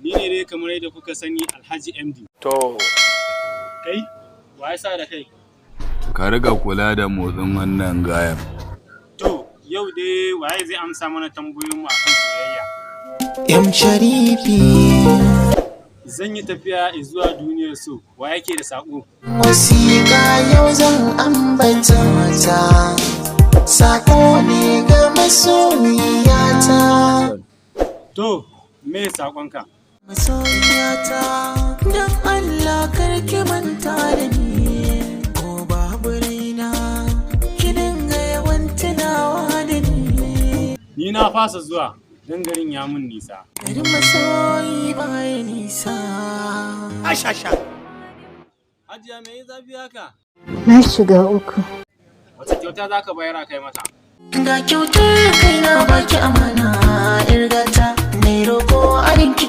Ni ne dai kamar yadda kuka sani Alhaji MD. To. Kai, wa ya sa da kai? Ka riga kula da motsin wannan gayan. To, yau dai waye zai amsa mana tambayoyinmu akan soyayya? Sharifi. Zan yi tafiya zuwa duniyar so, wa yake da saƙo? Wasiƙa yau zan ambata ta, saƙo ne ga masoyiyata. To, me saƙonka? Masoyiyata, don Allah karki manta da ni, ko babu raina, ki dinga yawan tunawa da ni. Ni na fasa zuwa, don garin ya mun nisa. Garin masoyi baya nisa. Ashasha! Hajiya me zafi haka? Na shiga uku. Wace kyauta za ka bayar a kai mata? Ga kyautar kai na baki amana, irgata, mai roƙo a rinki